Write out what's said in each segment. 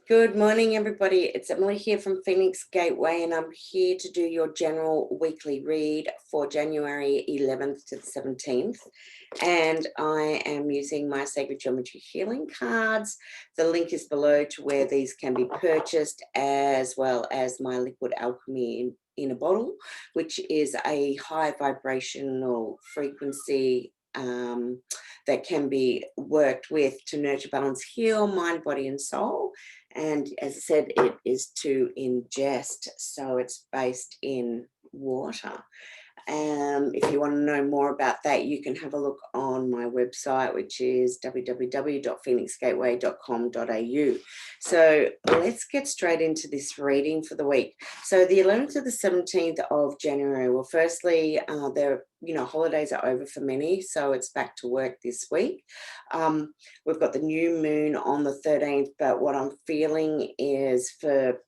Good morning, everybody. It's Emily here from Phoenix Gateway, and I'm here to do your general weekly read for January 11th to the 17th. And I am using my Sacred Geometry Healing cards. The link is below to where these can be purchased, as well as my Liquid Alchemy in a bottle, which is a high vibrational frequency that can be worked with to nurture, balance, heal mind, body, and soul. And as I said, it is to ingest, so it's based in water. If you want to know more about that, you can have a look on my website, which is www.phoenixgateway.com.au. So let's get straight into this reading for the week. So the 11th to the 17th of January. Well, firstly, holidays are over for many, so it's back to work this week. We've got the new moon on the 13th, but what I'm feeling is the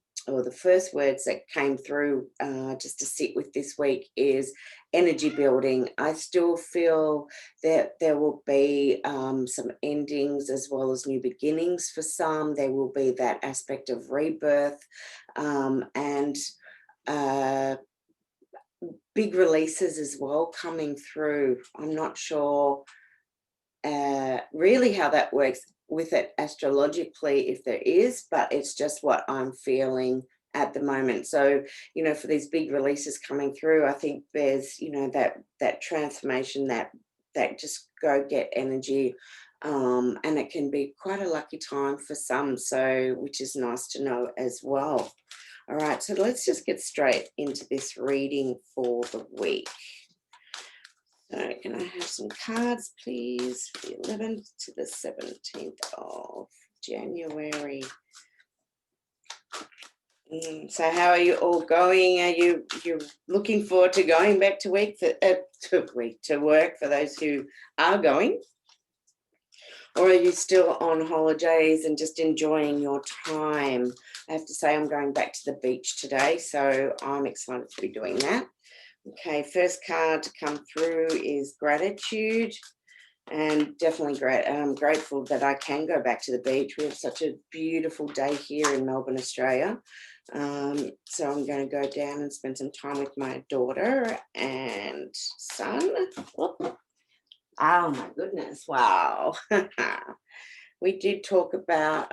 first words that came through just to sit with this week is energy building. I still feel that there will be some endings as well as new beginnings for some. There will be that aspect of rebirth and big releases as well coming through. I'm not sure really how that works with it astrologically, if there is, but it's just what I'm feeling at the moment. So, for these big releases coming through, I think there's, that transformation, that just go get energy. And it can be quite a lucky time for some, so which is nice to know as well. All right, so let's just get straight into this reading for the week. So can I have some cards, please, for the 11th to the 17th of January? So how are you all going? Are you looking forward to going back to work for those who are going? Or are you still on holidays and just enjoying your time? I have to say I'm going back to the beach today, so I'm excited to be doing that. Okay, first card to come through is gratitude, and definitely I'm grateful that I can go back to the beach. We have such a beautiful day here in Melbourne, Australia. So I'm going to go down and spend some time with my daughter and son. Oh my goodness, wow. We did talk about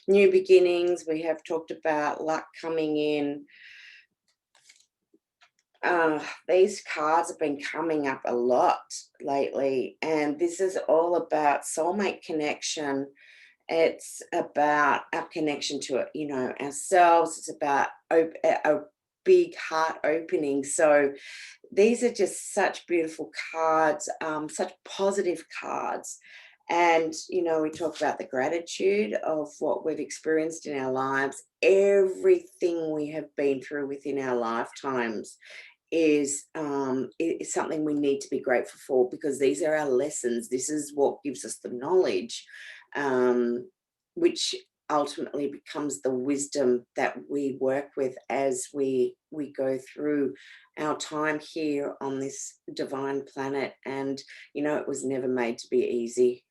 new beginnings. We have talked about luck coming in. These cards have been coming up a lot lately, and this is all about soulmate connection. It's about our connection to ourselves. It's about a big heart opening. So these are just such beautiful cards, such positive cards. And, we talk about the gratitude of what we've experienced in our lives. Everything we have been through within our lifetimes is something we need to be grateful for, because these are our lessons. This is what gives us the knowledge, which ultimately becomes the wisdom that we work with as we go through our time here on this divine planet. And it was never made to be easy.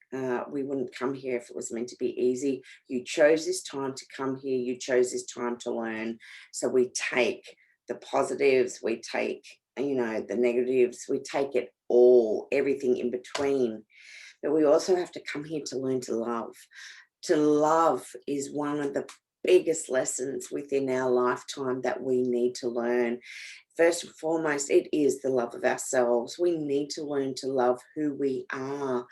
We wouldn't come here if it was meant to be easy. You chose this time to come here. You chose this time to learn. So we take the positives, we take, the negatives, we take it all, everything in between. But we also have to come here to learn to love. To love is one of the biggest lessons within our lifetime that we need to learn. First and foremost, it is the love of ourselves. We need to learn to love who we are,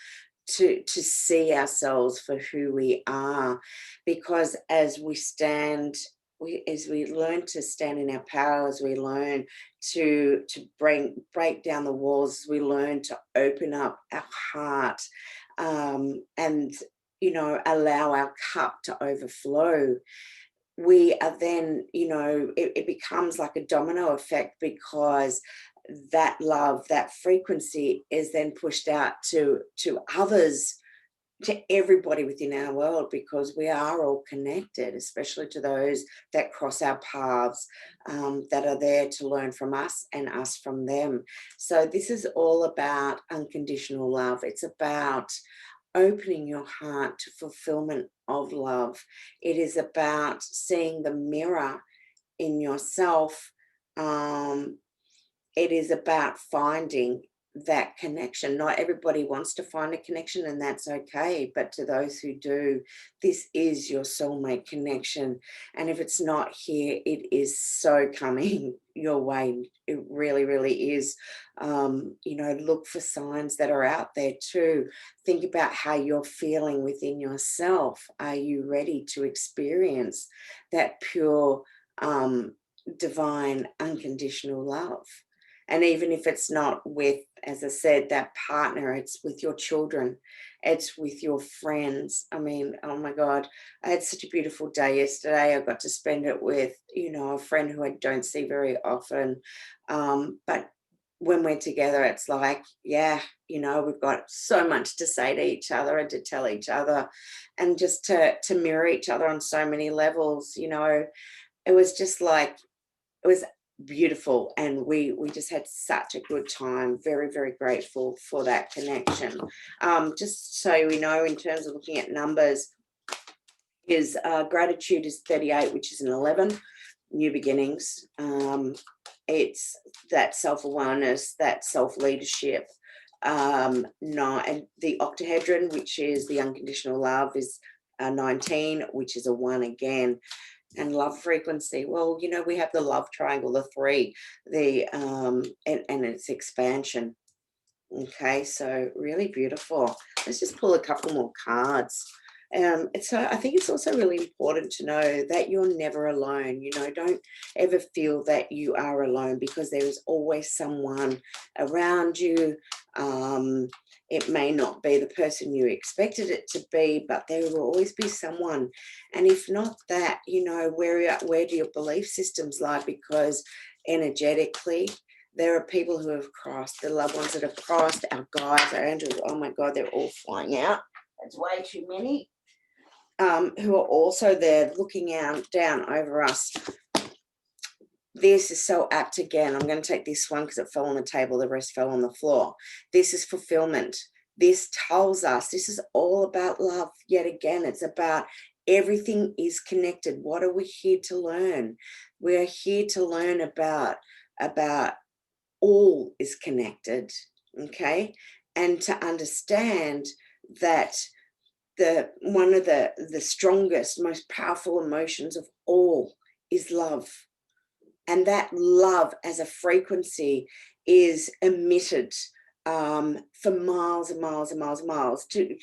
to see ourselves for who we are, because as we learn to stand in our power, as we learn to break down the walls, as we learn to open up our heart, and allow our cup to overflow, we are then, it becomes like a domino effect, because that love, that frequency is then pushed out to others, to everybody within our world, because we are all connected, especially to those that cross our paths, that are there to learn from us and us from them. So this is all about unconditional love. It's about opening your heart to fulfillment of love. It is about seeing the mirror in yourself. Um, it is about finding that connection. Not everybody wants to find a connection, and that's okay. But to those who do, this is your soulmate connection. And if it's not here, it is so coming your way. It really, really is. Look for signs that are out there too. Think about how you're feeling within yourself. Are you ready to experience that pure, divine, unconditional love? And even if it's not with, as I said, that partner, it's with your children, it's with your friends. I mean, oh my God, I had such a beautiful day yesterday. I got to spend it with, a friend who I don't see very often. But when we're together, it's like, yeah, we've got so much to say to each other and to tell each other, and just to mirror each other on so many levels. It was just like, it was beautiful, and we just had such a good time. Very, very grateful for that connection. Just so we know, in terms of looking at numbers, is gratitude is 38, which is an 11. New beginnings. It's that self-awareness, that self-leadership. No, and the octahedron, which is the unconditional love, is 19, which is a 1 again. And love frequency, well, we have the love triangle, the 3, the and its expansion. Okay, so really beautiful. Let's just pull a couple more cards. I think it's also really important to know that you're never alone. Don't ever feel that you are alone, because there is always someone around you. It may not be the person you expected it to be, but there will always be someone. And if not that, where do your belief systems lie? Because energetically, there are people who have crossed, the loved ones that have crossed, our guides, our angels. Oh my God, they're all flying out. That's way too many. Who are also there looking out down over us. This is so apt again. I'm going to take this one because it fell on the table. The rest fell on the floor. This is fulfillment. This tells us this is all about love. Yet again, it's about everything is connected. What are we here to learn? We're here to learn about all is connected, okay? And to understand that one of the strongest, most powerful emotions of all is love. And that love as a frequency is emitted for miles and miles and miles and miles. To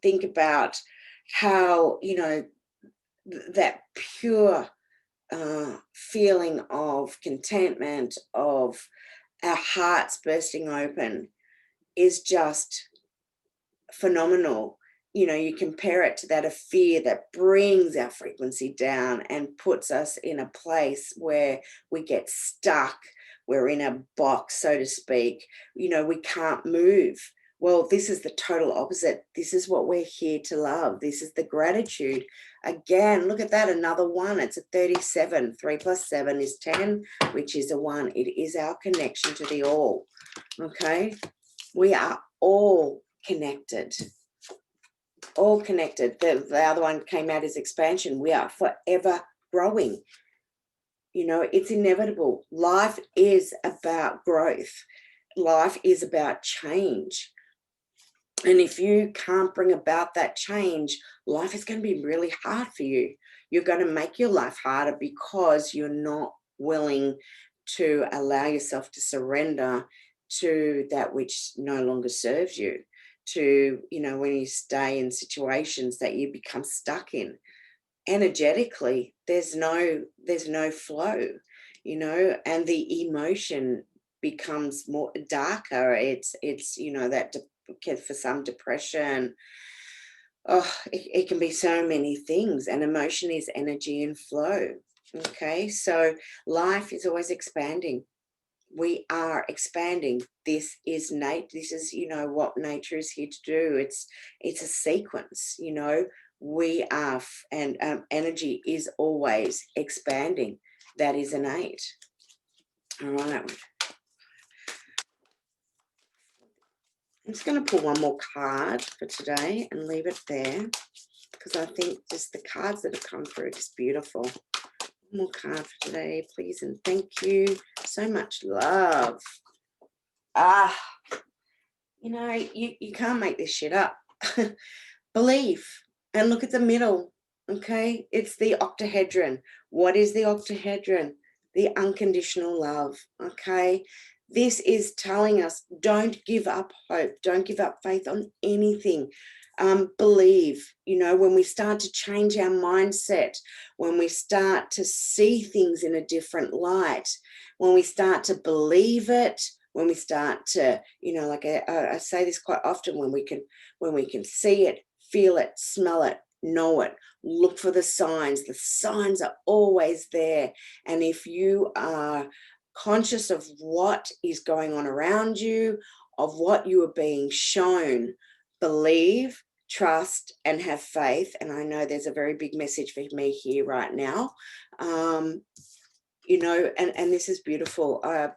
think about how, that pure feeling of contentment, of our hearts bursting open, is just phenomenal. You compare it to that of fear that brings our frequency down and puts us in a place where we get stuck. We're in a box, so to speak. We can't move. Well, this is the total opposite. This is what we're here to love. This is the gratitude. Again, look at that, another 1. It's a 37. 3 plus 7 is 10, which is a 1. It is our connection to the all. Okay? We are all connected. All connected. The other one came out as expansion. We are forever growing. It's inevitable. Life is about growth. Life is about change. And if you can't bring about that change, life is going to be really hard for you. You're going to make your life harder because you're not willing to allow yourself to surrender to that which no longer serves you. To, when you stay in situations that you become stuck in, energetically, there's no flow, and the emotion becomes more darker. It's that for some depression. Oh, it can be so many things, and emotion is energy and flow. Okay, so life is always expanding. We are expanding. This is this is what nature is here to do. It's a sequence. We are and energy is always expanding. That is innate. All right. I'm just going to pull one more card for today and leave it there, because I think just the cards that have come through are just beautiful. One more card for today, please, and thank you. So much love. You know, you can't make this shit up. Believe. And look at the middle, okay? It's the octahedron. What is the octahedron? The unconditional love, okay? This is telling us, don't give up hope. Don't give up faith on anything. Believe, you know, when we start to change our mindset, when we start to see things in a different light, when we start to believe it, when we start to, you know, like I say this quite often, when we can see it, feel it, smell it, know it, look for the signs are always there. And if you are conscious of what is going on around you, of what you are being shown, believe, trust, and have faith. And I know there's a very big message for me here right now. You know, and this is beautiful. I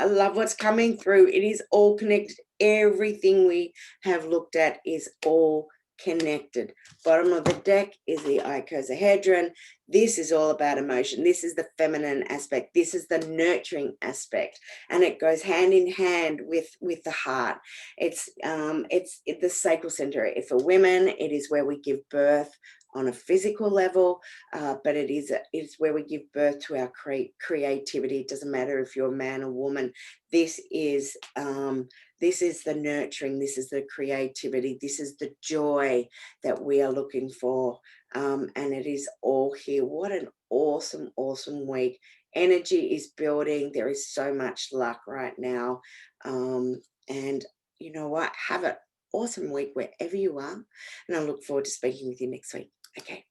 love what's coming through. It is all connected. Everything we have looked at is all connected. Bottom of the deck is the icosahedron. This is all about emotion. This is the feminine aspect. This is the nurturing aspect, and it goes hand in hand with the heart. It's the sacral center. For women, it is where we give birth on a physical level, but it's where we give birth to our creativity. It doesn't matter if you're a man or woman. This is the nurturing. This is the creativity. This is the joy that we are looking for, and it is all here. What an awesome, awesome week. Energy is building. There is so much luck right now, and you know what? Have an awesome week wherever you are, and I look forward to speaking with you next week. Okay.